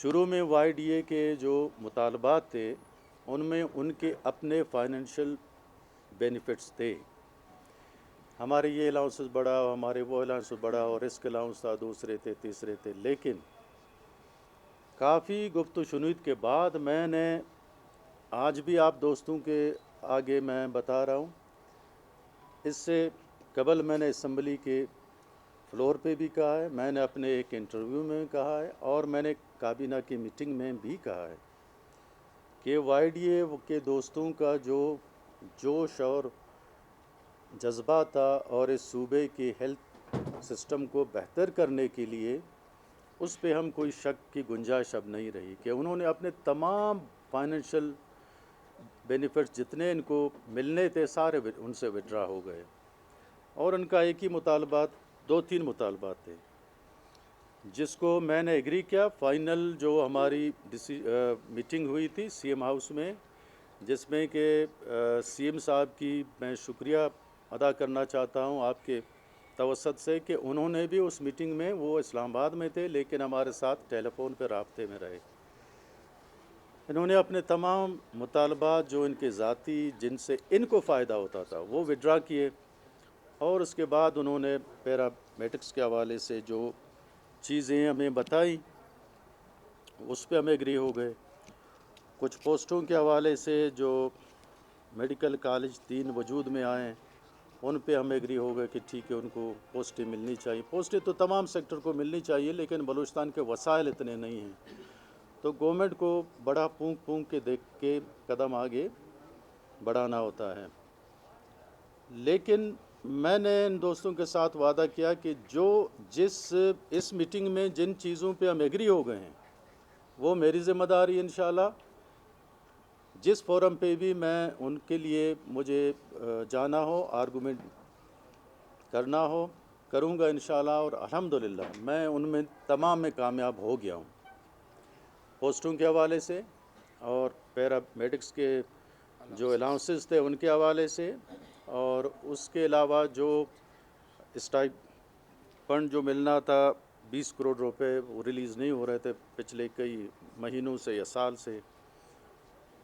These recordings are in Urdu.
شروع میں وائی ڈی اے کے جو مطالبات تھے ان میں ان کے اپنے فائنینشیل بینیفٹس تھے. ہمارے یہ الاؤنسز بڑا، ہمارے وہ الاؤنسز بڑا، اور رسک الاؤنس تھا، دوسرے تھے، تیسرے تھے. لیکن کافی گفت و شنید کے بعد میں نے آج بھی آپ دوستوں کے آگے میں بتا رہا ہوں، اس سے قبل میں نے اسمبلی کے فلور پہ بھی کہا ہے، میں نے اپنے ایک انٹرویو میں کہا ہے، اور میں نے کابینہ کی میٹنگ میں بھی کہا ہے کہ وائی ڈی اے کے دوستوں کا جو جوش اور جذبہ تھا اور اس صوبے کے ہیلتھ سسٹم کو بہتر کرنے کے لیے، اس پہ ہم کوئی شک کی گنجائش اب نہیں رہی کہ انہوں نے اپنے تمام فائنینشیل بینیفٹس جتنے ان کو ملنے تھے سارے ان سے وڈرا ہو گئے. اور ان کا ایک ہی مطالبات، 2-3 مطالبات تھے جس کو میں نے ایگری کیا. فائنل جو ہماری میٹنگ ہوئی تھی سی ایم ہاؤس میں، جس میں کہ سی ایم صاحب کی میں شکریہ ادا کرنا چاہتا ہوں آپ کے توسط سے کہ انہوں نے بھی اس میٹنگ میں، وہ اسلام آباد میں تھے لیکن ہمارے ساتھ ٹیلی فون پہ رابطے میں رہے. انہوں نے اپنے تمام مطالبات جو ان کے ذاتی جن سے ان کو فائدہ ہوتا تھا وہ وڈرا کیے، اور اس کے بعد انہوں نے پیرامیڈکس کے حوالے سے جو چیزیں ہمیں بتائیں اس پہ ہم ایگری ہو گئے. کچھ پوسٹوں کے حوالے سے جو میڈیکل کالج 3 وجود میں آئیں ان پہ ہم ایگری ہو گئے کہ ٹھیک ہے، ان کو پوسٹیں ملنی چاہیے. پوسٹیں تو تمام سیکٹر کو ملنی چاہیے، لیکن بلوچستان کے وسائل اتنے نہیں ہیں، تو گورنمنٹ کو بڑا پونک پونک کے دیکھ کے قدم آگے بڑھانا ہوتا ہے. لیکن میں نے ان دوستوں کے ساتھ وعدہ کیا کہ اس میٹنگ میں جن چیزوں پہ ہم ایگری ہو گئے ہیں وہ میری ذمہ داری ہے انشاءاللہ. جس فورم پہ بھی میں ان کے لیے مجھے جانا ہو، آرگومنٹ کرنا ہو، کروں گا انشاءاللہ. اور الحمدللہ میں ان میں تمام میں کامیاب ہو گیا ہوں، پوسٹوں کے حوالے سے اور پیرامیڈکس کے جو الاؤنسز تھے ان کے حوالے سے، اور اس کے علاوہ جو اسٹائپ فنڈ جو ملنا تھا 20 کروڑ روپے، وہ ریلیز نہیں ہو رہے تھے پچھلے کئی مہینوں سے یا سال سے،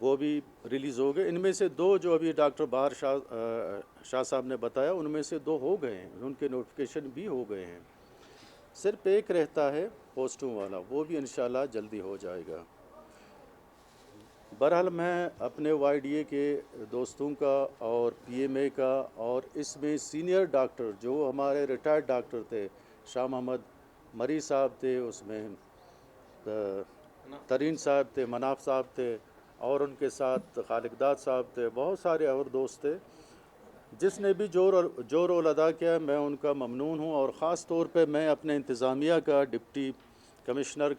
وہ بھی ریلیز ہو گئے. ان میں سے 2 جو ابھی ڈاکٹر بہار شاہ صاحب نے بتایا، ان میں سے 2 ہو گئے ہیں، ان کے نوٹیفیکیشن بھی ہو گئے ہیں. صرف ایک رہتا ہے پوسٹوں والا، وہ بھی انشاءاللہ جلدی ہو جائے گا. بہرحال میں اپنے وائی ڈی اے کے دوستوں کا اور پی ایم اے کا، اور اس میں سینئر ڈاکٹر جو ہمارے ریٹائرڈ ڈاکٹر تھے، شاہ محمد مری صاحب تھے، اس میں ترین صاحب تھے، مناف صاحب تھے، اور ان کے ساتھ خالق داد صاحب تھے، بہت سارے اور دوست تھے. جس نے بھی جو رول ادا کیا میں ان کا ممنون ہوں. اور خاص طور پہ میں اپنے انتظامیہ کا، ڈپٹی کمشنر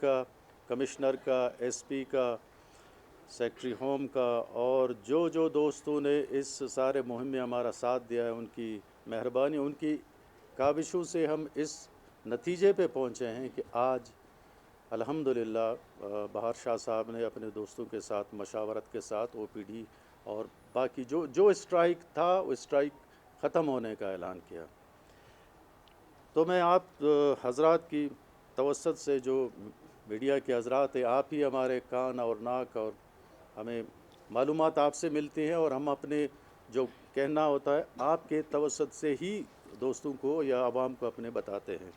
کا، ایس پی کا، سیکٹری ہوم کا، اور جو دوستوں نے اس سارے مہم میں ہمارا ساتھ دیا ہے، ان کی مہربانی، ان کی کاوشوں سے ہم اس نتیجے پہ پہنچے ہیں کہ آج الحمدللہ بہار شاہ صاحب نے اپنے دوستوں کے ساتھ مشاورت کے ساتھ او پی ڈی اور باقی جو اسٹرائک تھا وہ اسٹرائک ختم ہونے کا اعلان کیا. تو میں آپ حضرات کی توسط سے، جو میڈیا کے حضرات ہیں، آپ ہی ہمارے کان اور ناک، اور ہمیں معلومات آپ سے ملتی ہیں، اور ہم اپنے جو کہنا ہوتا ہے آپ کے توسط سے ہی دوستوں کو یا عوام کو اپنے بتاتے ہیں.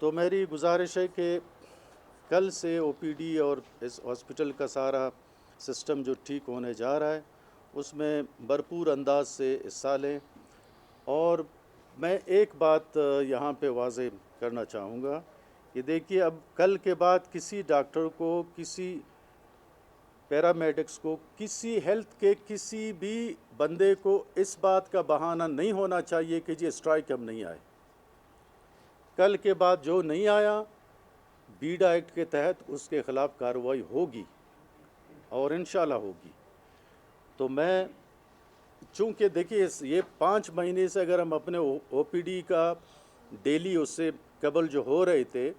تو میری گزارش ہے کہ کل سے او پی ڈی اور اس ہاسپٹل کا سارا سسٹم جو ٹھیک ہونے جا رہا ہے اس میں بھرپور انداز سے حصہ لیں. اور میں ایک بات یہاں پہ واضح کرنا چاہوں گا کہ دیکھیے، اب کل کے بعد کسی ڈاکٹر کو، کسی پیرامیڈکس کو، کسی ہیلتھ کے کسی بھی بندے کو اس بات کا بہانہ نہیں ہونا چاہیے کہ جی اسٹرائک ہم نہیں آئے. کل کے بعد جو نہیں آیا، بیڈا ایکٹ کے تحت اس کے خلاف کارروائی ہوگی، اور انشاءاللہ ہوگی. تو میں چونکہ دیکھیے یہ 5 مہینے سے اگر ہم اپنے او پی ڈی کا ڈیلی، اس سے قبل جو ہو رہے تھے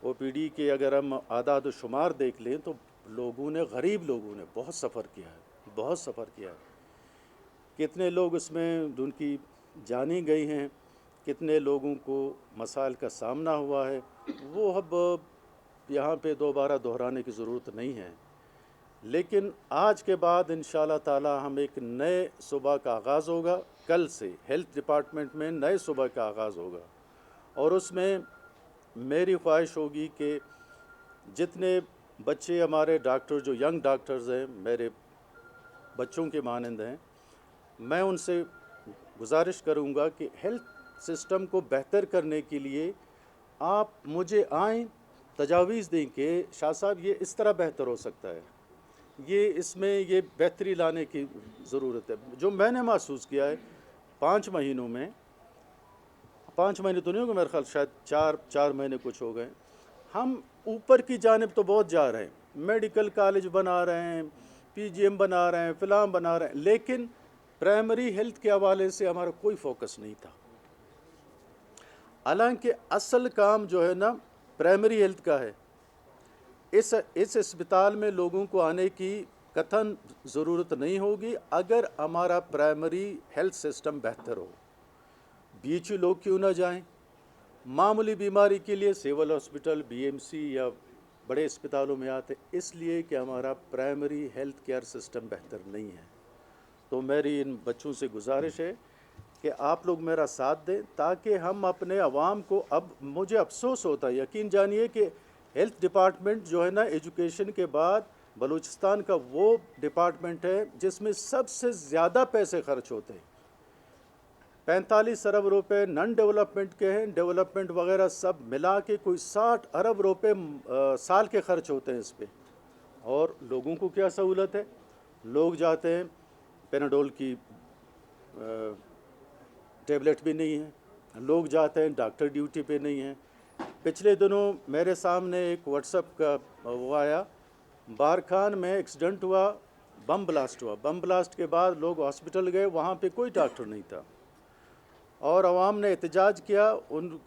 او پی ڈی کے، اگر ہم اعداد و شمار دیکھ لیں تو غریب لوگوں نے بہت سفر کیا ہے، بہت سفر کیا ہے. کتنے لوگ اس میں ان کی جانیں گئی ہیں، کتنے لوگوں کو مسائل کا سامنا ہوا ہے، وہ اب یہاں پہ دوبارہ دہرانے کی ضرورت نہیں ہے، لیکن آج کے بعد انشاءاللہ تعالی ہم ایک نئے صبح کا آغاز ہوگا. کل سے ہیلتھ ڈپارٹمنٹ میں نئے صبح کا آغاز ہوگا، اور اس میں میری خواہش ہوگی کہ جتنے بچے ہمارے ڈاکٹر جو ینگ ڈاکٹرز ہیں، میرے بچوں کے مانند ہیں، میں ان سے گزارش کروں گا کہ ہیلتھ سسٹم کو بہتر کرنے کے لیے آپ مجھے آئیں، تجاویز دیں کہ شاہ صاحب یہ اس طرح بہتر ہو سکتا ہے، اس میں یہ بہتری لانے کی ضرورت ہے. جو میں نے محسوس کیا ہے 5 مہینوں میں، 5 مہینے تو نہیں ہو گئے میرے خیال، شاید 4 مہینے کچھ ہو گئے، ہم اوپر کی جانب تو بہت جا رہے ہیں، میڈیکل کالج بنا رہے ہیں، پی جی ایم بنا رہے ہیں، فلاں بنا رہے ہیں، لیکن پرائمری ہیلتھ کے حوالے سے ہمارا کوئی فوکس نہیں تھا. حالانکہ اصل کام جو ہے نا پرائمری ہیلتھ کا ہے. اس اسپتال میں لوگوں کو آنے کی قطعاً ضرورت نہیں ہوگی اگر ہمارا پرائمری ہیلتھ سسٹم بہتر ہو. بیچ لوگ کیوں نہ جائیں؟ معمولی بیماری کے لیے civil hospital, B M C یا بڑے اسپتالوں میں آتے، اس لیے کہ ہمارا پرائمری ہیلتھ کیئر سسٹم بہتر نہیں ہے. تو میری ان بچوں سے گزارش ہے کہ آپ لوگ میرا ساتھ دیں تاکہ ہم اپنے عوام کو، اب مجھے افسوس ہوتا ہے، یقین جانیے کہ ہیلتھ ڈپارٹمنٹ جو ہے نا ایجوکیشن کے بعد بلوچستان کا وہ ڈپارٹمنٹ ہے جس میں سب سے زیادہ پیسے خرچ ہوتے ہیں. 45 ارب روپے نان ڈیولپمنٹ کے ہیں، ڈیولپمنٹ وغیرہ سب ملا کے کوئی 60 ارب روپے سال کے خرچ ہوتے ہیں اس پہ. اور لوگوں کو کیا سہولت ہے؟ لوگ جاتے ہیں، پیناڈول کی ٹیبلٹ بھی نہیں ہے، لوگ جاتے ہیں، ڈاکٹر ڈیوٹی پہ نہیں ہیں. پچھلے دنوں میرے سامنے ایک واٹس ایپ کا وہ آیا، بارکھان میں ایکسیڈنٹ ہوا، بم بلاسٹ ہوا. بم بلاسٹ کے بعد لوگ ہاسپٹل گئے، وہاں پہ کوئی ڈاکٹر نہیں تھا، اور عوام نے احتجاج کیا، ان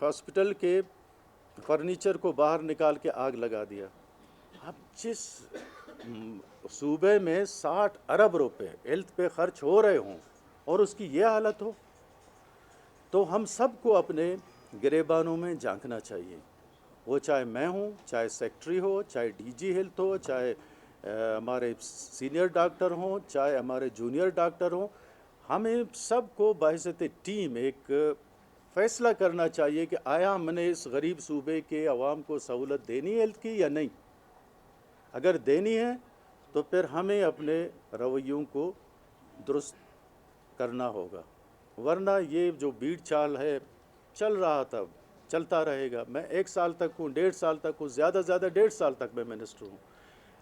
ہاسپٹل کے فرنیچر کو باہر نکال کے آگ لگا دیا. اب جس صوبے میں 60 ارب روپے ہیلتھ پہ خرچ ہو رہے ہوں اور اس کی یہ حالت ہو، تو ہم سب کو اپنے گریبانوں میں جھانکنا چاہیے. وہ چاہے میں ہوں، چاہے سیکٹری ہو، چاہے ڈی جی ہیلتھ ہو، چاہے ہمارے سینئر ڈاکٹر ہوں، چاہے ہمارے جونیئر ڈاکٹر ہوں، ہمیں سب کو بحیثیت ٹیم ایک فیصلہ کرنا چاہیے کہ آیا ہم نے اس غریب صوبے کے عوام کو سہولت دینی ہے ہیلتھ کی یا نہیں. اگر دینی ہے تو پھر ہمیں اپنے رویوں کو درست کرنا ہوگا، ورنہ یہ جو بیڑ چال ہے چل رہا تھا، چلتا رہے گا. میں 1 سال تک ہوں، 1.5 سال تک ہوں، زیادہ 1.5 سال تک میں منسٹر ہوں،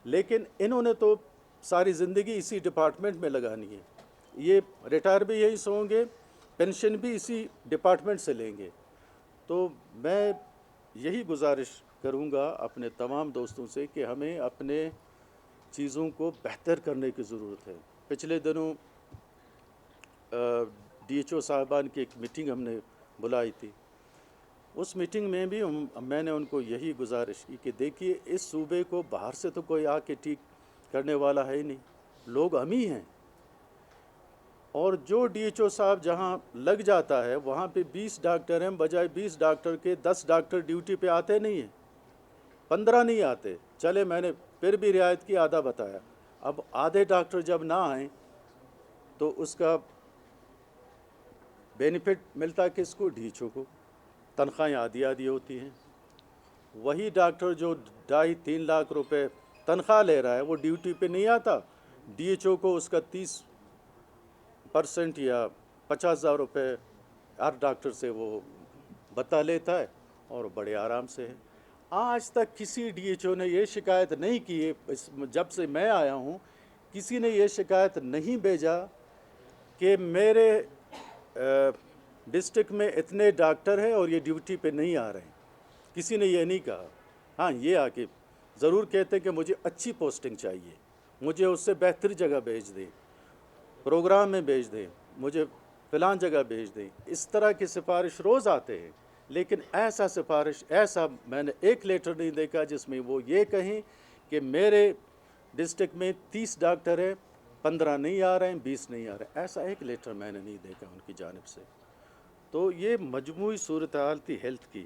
لیکن انہوں نے تو ساری زندگی اسی ڈپارٹمنٹ میں لگانی ہے. یہ ریٹائر بھی یہیں سے ہوں گے، پینشن بھی اسی ڈپارٹمنٹ سے لیں گے. تو میں یہی گزارش کروں گا اپنے تمام دوستوں سے کہ ہمیں اپنے چیزوں کو بہتر کرنے کی ضرورت ہے. پچھلے دنوں ڈی ایچ او صاحبان کی ایک میٹنگ ہم نے بلائی تھی. اس میٹنگ میں بھی میں نے ان کو یہی گزارش کی کہ دیکھیے اس صوبے کو باہر سے تو کوئی آ کے ٹھیک کرنے والا ہے ہی نہیں، لوگ ہم ہی ہیں. اور جو ڈی ایچ او صاحب جہاں لگ جاتا ہے وہاں پہ 20 ڈاکٹر ہیں، بجائے 20 ڈاکٹر کے 10 ڈاکٹر ڈیوٹی پہ آتے نہیں ہیں، 15 نہیں آتے. چلے میں نے پھر بھی رعایت کی، آدھا بتایا. اب آدھے ڈاکٹر جب نہ آئیں تو اس کا بینیفٹ ملتا کس کو؟ ڈی ایچ او کو. تنخواہیں آدھی آدھی ہوتی ہیں. وہی ڈاکٹر جو 2.5-3 لاکھ روپے تنخواہ لے رہا ہے وہ ڈیوٹی پہ نہیں آتا، ڈی ایچ او کو اس کا 30% یا 50,000 روپے ہر ڈاکٹر سے وہ بتا لیتا ہے اور بڑے آرام سے ہے. آج تک کسی ڈی ایچ او نے یہ شکایت نہیں کی، جب سے میں آیا ہوں کسی نے یہ شکایت نہیں بھیجا کہ میرے ڈسٹرکٹ میں اتنے ڈاکٹر ہیں اور یہ ڈیوٹی پہ نہیں آ رہے ہیں. کسی نے یہ نہیں کہا. ہاں یہ آ کے ضرور کہتے کہ مجھے اچھی پوسٹنگ چاہیے، مجھے اس سے بہتر جگہ بھیج دیں، پروگرام میں بھیج دیں، مجھے فلاں جگہ بھیج دیں. اس طرح کی سفارش روز آتے ہیں، لیکن ایسا میں نے ایک لیٹر نہیں دیکھا جس میں وہ یہ کہیں کہ میرے ڈسٹرکٹ میں 30 ڈاکٹر ہیں، 15 نہیں آ رہے ہیں، 20 نہیں آ رہے ہیں. ایسا ایک لیٹر میں نے نہیں دیکھا ان کی جانب سے. تو یہ مجموعی صورتحال تھی ہیلتھ کی.